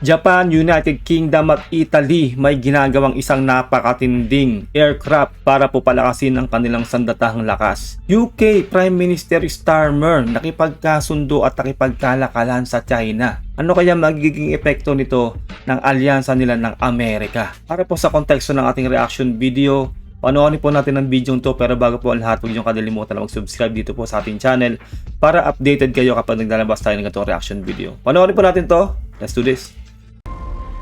Japan, United Kingdom at Italy may ginagawang isang napakatinding aircraft para po palakasin ang kanilang sandatahang lakas. UK Prime Minister Starmer nakipagkasundo at nakipagkalakalan sa China. Ano kaya magiging epekto nito ng alyansa nila ng Amerika? Para po sa konteksto ng ating reaction video, panoorin po natin ang video to, pero bago po ang lahat, huwag niyong kalilimutan na mag-subscribe dito po sa ating channel para updated kayo kapag naglalabas tayo ng ganitong reaction video. Panoorin po natin to. Let's do this.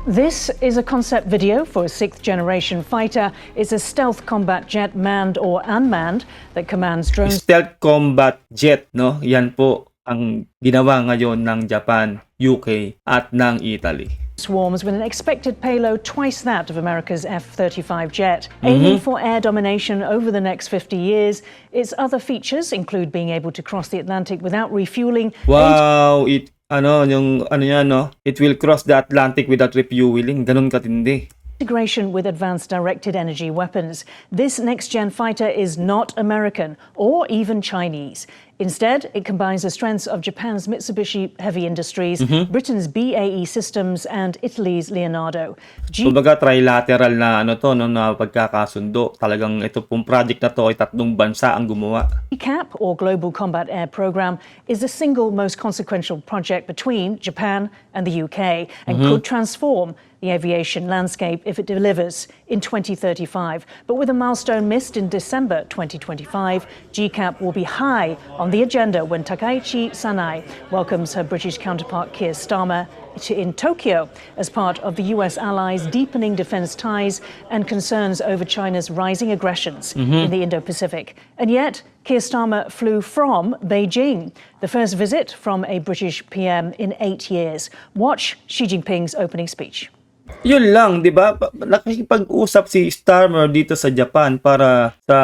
This is a concept video for a sixth-generation fighter. It's a stealth combat jet, manned or unmanned, that commands drones. Stealth combat jet, no? Yan po ang ginawa ngayon ng Japan, UK at ng Italy. Swarms with an expected payload twice that of America's F-35 jet. Aiming for air domination over the next 50 years. Its other features include being able to cross the Atlantic without refueling. Wow! It will cross the Atlantic without refueling. Ganun katindi. Integration with advanced directed energy weapons. This next-gen fighter is not American or even Chinese. Instead, it combines the strengths of Japan's Mitsubishi Heavy Industries, Britain's BAE Systems, and Italy's Leonardo. Kumbaga trilateral na na pagkakasundo. Talagang ito pong project na to ay tatlong bansa ang gumawa. GCAP, or Global Combat Air Program, is the single most consequential project between Japan and the UK and could transform the aviation landscape if it delivers in 2035. But with a milestone missed in December 2025, GCAP will be high on the agenda when Takaichi Sanai welcomes her British counterpart Keir Starmer in Tokyo as part of the US allies' deepening defense ties and concerns over China's rising aggressions in the Indo-Pacific. And yet, Keir Starmer flew from Beijing, the first visit from a British PM in 8 years. Watch Xi Jinping's opening speech. Yun lang, di ba? Nakikipag-usap si Starmer dito sa Japan para sa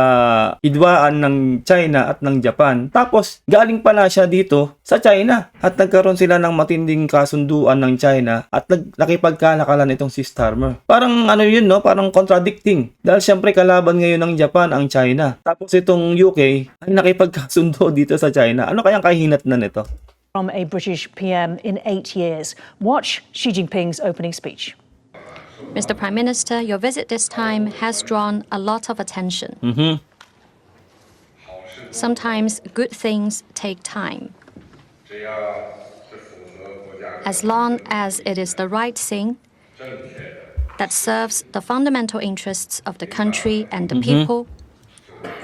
hidwaan ng China at ng Japan. Tapos, galing pala siya dito sa China. At nagkaroon sila ng matinding kasunduan ng China at nakipagkalakalan itong si Starmer. Parang yun, no? Parang contradicting. Dahil syempre kalaban ngayon ng Japan ang China. Tapos itong UK ay nakipagkasundo dito sa China. Ano kayang kahinatnan nito? From a British PM in 8 years. Watch Xi Jinping's opening speech. Mr. Prime Minister, your visit this time has drawn a lot of attention. Sometimes good things take time. As long as it is the right thing that serves the fundamental interests of the country and the people,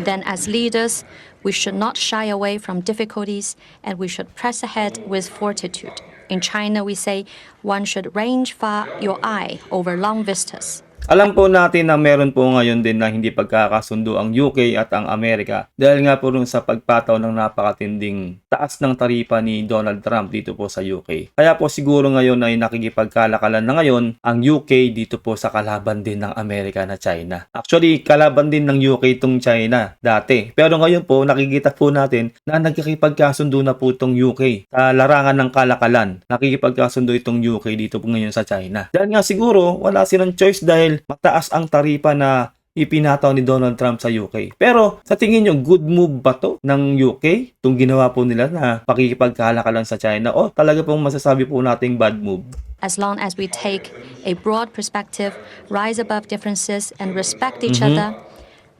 then as leaders, we should not shy away from difficulties and we should press ahead with fortitude. In China, we say, one should range far your eye over long vistas. Alam po natin na meron po ngayon din na hindi pagkakasundo ang UK at ang Amerika dahil nga po rin sa pagpataw ng napakatinding taas ng taripa ni Donald Trump dito po sa UK. Kaya po siguro ngayon ay nakikipagkalakalan na ngayon ang UK dito po sa kalaban din ng Amerika na China. Actually, kalaban din ng UK itong China dati. Pero ngayon po nakikita po natin na nagkikipagkasundo na po itong UK sa larangan ng kalakalan. Nakikipagkasundo itong UK dito po ngayon sa China. Dahil nga siguro wala silang choice dahil mataas ang taripa na ipinataw ni Donald Trump sa UK. Pero sa tingin nyo, good move ba to ng UK? Itong ginawa po nila na pakikipagkalakalan sa China o talaga pong masasabi po nating bad move? As long as we take a broad perspective, rise above differences, and respect each other,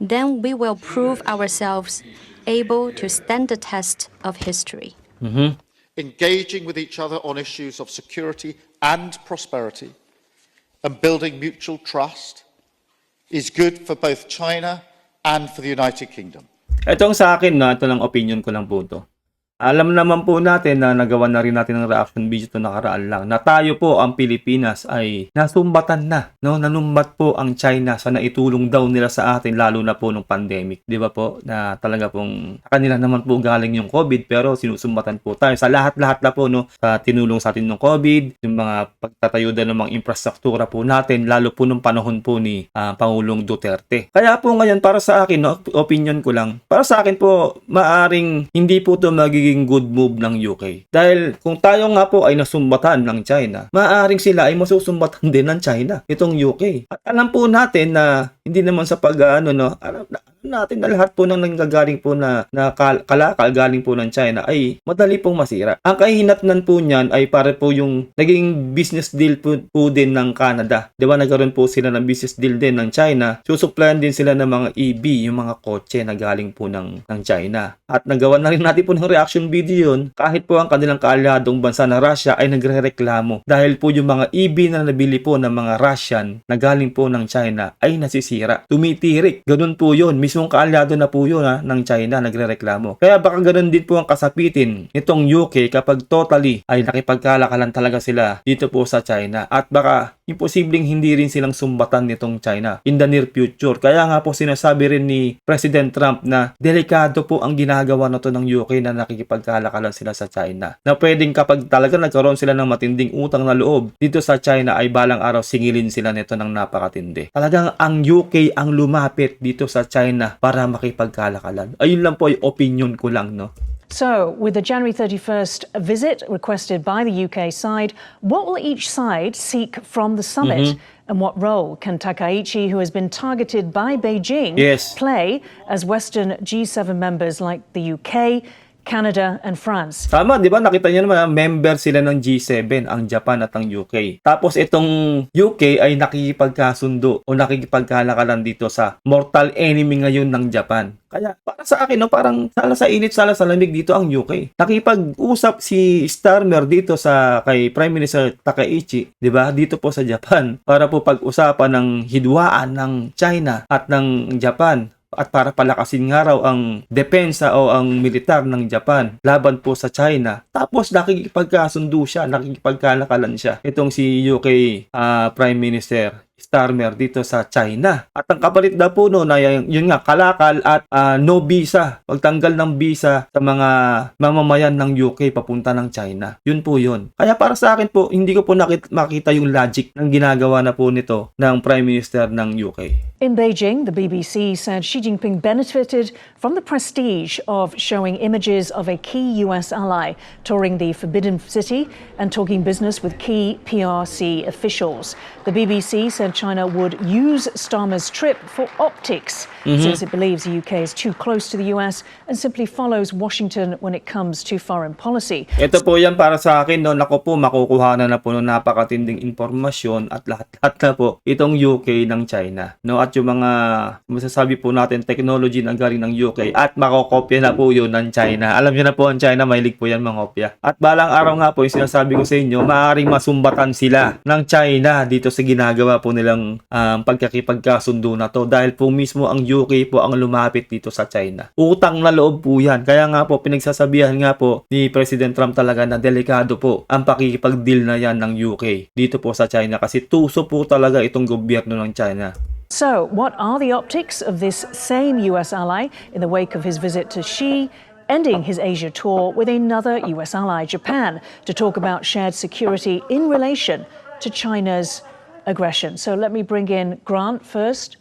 then we will prove ourselves able to stand the test of history. Engaging with each other on issues of security and prosperity and building mutual trust is good for both China and for the United Kingdom. Itong sa akin ito lang opinion ko lang po ito. Alam naman po natin na nagawa na rin natin ng reaction video ito nakaraan lang na tayo po ang Pilipinas ay nasumbatan na, no? Nanumbat po ang China sa naitulong daw nila sa atin lalo na po nung pandemic. Di ba po? Na talaga pong kanila naman po galing yung COVID pero sinusumbatan po tayo sa lahat-lahat na po, no? Sa tinulong sa atin ng COVID, yung mga pagtatayo din ng mga infrastruktura po natin lalo po nung panahon po ni Pangulong Duterte. Kaya po ngayon para sa akin, no, opinion ko lang, para sa akin po maaring hindi po ito magiging good move ng UK. Dahil kung tayo nga po ay nasumbatan ng China, maaaring sila ay masusumbatan din ng China, itong UK. At alam po natin na Hindi naman sa pag-ano, no, alam natin na lahat po ng nanggagaling po na kalakal galing po ng China ay madali pong masira. Ang kahinatnan po niyan ay para po yung naging business deal po din ng Canada. Di ba, nagkaroon po sila ng business deal din ng China. Susuplayan din sila ng mga EV, yung mga kotse na galing po ng China. At nagawa na rin natin po ng reaction video yun, kahit po ang kanilang kaalyadong bansa na Russia ay nagrereklamo dahil po yung mga EV na nabili po ng mga Russian na galing po ng China ay nasisira. Tumitirik. Ganun po yun. Mismong kaalyado na po yun ng China nagrereklamo. Kaya baka ganun din po ang kasapitin nitong UK kapag totally ay nakipagkalakalan talaga sila dito po sa China. At baka imposibleng hindi rin silang sumbatan nitong China in the near future. Kaya nga po sinasabi rin ni President Trump na delikado po ang ginagawa na to ng UK na nakikipagkalakalan sila sa China. Na pwedeng kapag talaga nagkaroon sila ng matinding utang na loob dito sa China ay balang araw singilin sila nito ng napakatindi. Talagang ang UK ang lumapit dito sa China para makipagkalakalan. Ayun lang po ay opinion ko lang, no? So, with the January 31st visit requested by the UK side, what will each side seek from the summit? And what role can Takaichi, who has been targeted by Beijing, play as Western G7 members like the UK, Canada and France? Tama, di ba? Nakita niyo naman, member sila ng G7, ang Japan at ang UK. Tapos itong UK ay nakikipagkasundo o nakikipagkalakalan dito sa mortal enemy ngayon ng Japan. Kaya para sa akin, no, parang sala sa init, sala sa lamig dito ang UK. Nakipag-usap si Starmer dito sa kay Prime Minister Takaichi, di ba? Dito po sa Japan para po pag-usapan ng hidwaan ng China at ng Japan. At para palakasin nga raw ang depensa o ang militar ng Japan laban po sa China. Tapos nakikipagkasundo siya, nakikipagkalakalan siya. Itong si UK Prime Minister Starmer dito sa China. At ang kapalit daw po no, na yun nga, kalakal at no visa, pagtanggal ng visa sa mga mamamayan ng UK papunta ng China. Yun po yun. Kaya para sa akin po, hindi ko po makita yung logic ng ginagawa na po nito ng Prime Minister ng UK. In Beijing, the BBC said Xi Jinping benefited from the prestige of showing images of a key US ally touring the Forbidden City and talking business with key PRC officials. The BBC said China would use Starmer's trip for optics, since it believes the UK is too close to the US and simply follows Washington when it comes to foreign policy. Ito po yan para sa akin, no, naku po, makukuha na po ng napakatinding impormasyon at lahat na po itong UK ng China. No, at yung mga masasabi po natin technology na galing ng UK at makokopya na po yun ng China. Alam niyo na po ang China, mahilig po yan mangopya. At balang araw nga po, yung sinasabi ko sa inyo, maaaring masumbatan sila ng China dito sa ginagawa po nilang pagkakipagkasundo na to dahil po mismo ang UK po ang lumapit dito sa China. Utang na loob po yan. Kaya nga po, pinagsasabihan nga po ni President Trump talaga na delikado po ang pakikipag-deal na yan ng UK dito po sa China kasi tuso po talaga itong gobyerno ng China. So, what are the optics of this same US ally in the wake of his visit to Xi, ending his Asia tour with another US ally, Japan, to talk about shared security in relation to China's aggression? So let me bring in Grant first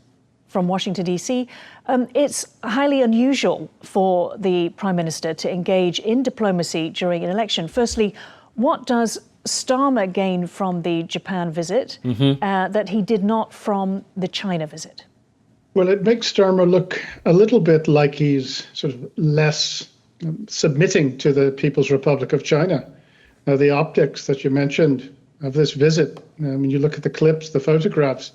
from Washington, D.C. It's highly unusual for the Prime Minister to engage in diplomacy during an election. Firstly, what does Starmer gain from the Japan visit that he did not from the China visit? Well, it makes Starmer look a little bit like he's sort of less submitting to the People's Republic of China. The optics that you mentioned of this visit, when you look at the clips, the photographs,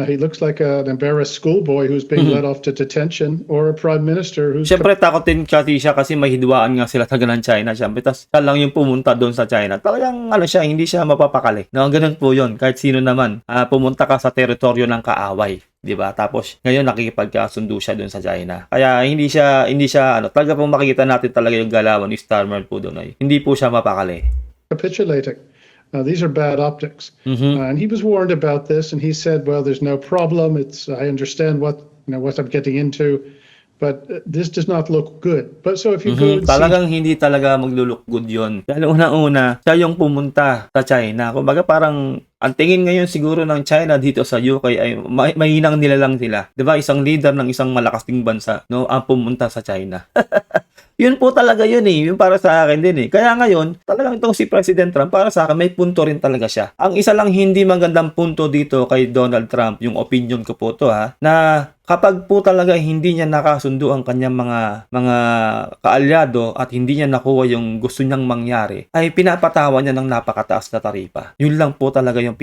he looks like an embarrassed schoolboy who's being led off to detention or a prime minister who's... Siyempre, takot din siya kasi mahidwaan nga sila taga ng China. Siyempre, tas siya lang yung pumunta doon sa China. Talagang siya, hindi siya mapapakali. No, ganun po yun. Kahit sino naman, pumunta ka sa teritoryo ng kaaway. Diba? Tapos, ngayon nakikipagkasundo siya doon sa China. Kaya hindi siya talaga pong makikita natin talaga yung galawan ni Starmer po doon. Hindi po siya mapakali. Capitulating. These are bad optics. And he was warned about this, and he said, well, there's no problem. I understand what I'm getting into, but this does not look good. But so if you go and talagang hindi talaga magluluk good yun. Dahil una-una, siya yung pumunta sa China. Kumbaga parang ang tingin ngayon siguro ng China dito sa UK ay mahinang nila lang sila. 'Di ba? Isang leader ng isang malakas ding bansa, no, ang pumunta sa China. Yun po talaga yun eh. Yung para sa akin din eh. Kaya ngayon, talagang itong si President Trump, para sa akin, may punto rin talaga siya. Ang isa lang hindi magandang punto dito kay Donald Trump, yung opinion ko po to ha, na kapag po talaga hindi niya nakasundo ang kanyang mga kaalyado at hindi niya nakuha yung gusto niyang mangyari, ay pinapatawan niya ng napakataas na taripa. Yun lang po talaga yung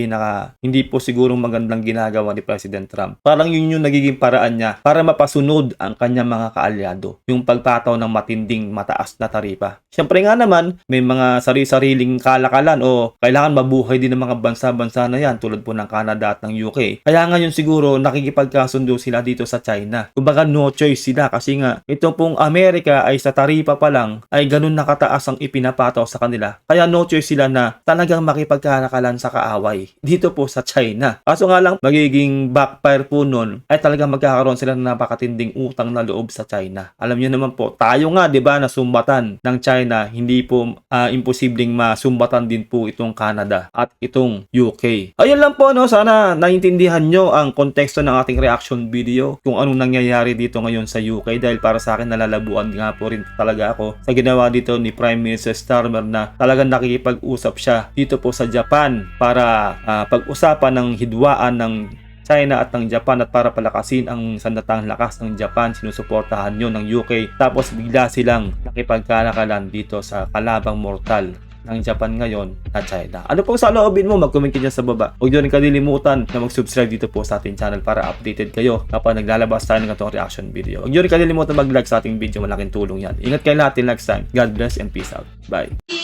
hindi po sigurong magandang ginagawa ni President Trump. Parang yun yung nagiging paraan niya para mapasunod ang kanyang mga kaalyado. Yung pagpataw ng matinding mataas na taripa. Siyempre nga naman, may mga sari-sariling kalakalan o kailangan mabuhay din ng mga bansa-bansa na yan tulad po ng Canada at ng UK. Kaya ngayon siguro nakikipagkasundo sila dito sa China. Kumbaga no choice sila kasi nga ito pong Amerika ay sa taripa pa lang ay ganun nakataas ang ipinapataw sa kanila. Kaya no choice sila na talagang makipagkalakalan sa kaaway dito po sa China. Kaso nga lang magiging backfire po nun ay talagang magkakaroon sila ng napakatinding utang na loob sa China. Alam niyo naman po, tayo nga 'di ba nasumbatan ng China, hindi po imposibleng masumbatan din po itong Canada at itong UK. Ayun lang po no, sana naintindihan nyo ang konteksto ng ating reaction video kung anong nangyayari dito ngayon sa UK dahil para sa akin nalalabuan nga po rin talaga ako sa ginawa dito ni Prime Minister Starmer na talagang nakikipag-usap siya dito po sa Japan para pag-usapan ng hidwaan ng China at ng Japan at para palakasin ang sandatang lakas ng Japan, sinusuportahan yun ng UK tapos bigla silang nakipagkalakalan dito sa kalabang mortal ng Japan ngayon na China. Ano pong saloobin mo? Mag-comment ka dyan sa baba. Huwag nyo rin kalilimutan na mag-subscribe dito po sa ating channel para updated kayo kapag naglalabas tayo ng itong reaction video. Huwag nyo rin kalilimutan mag-like sa ating video. Malaking tulong yan. Ingat kayo lahat till next time. God bless and peace out. Bye.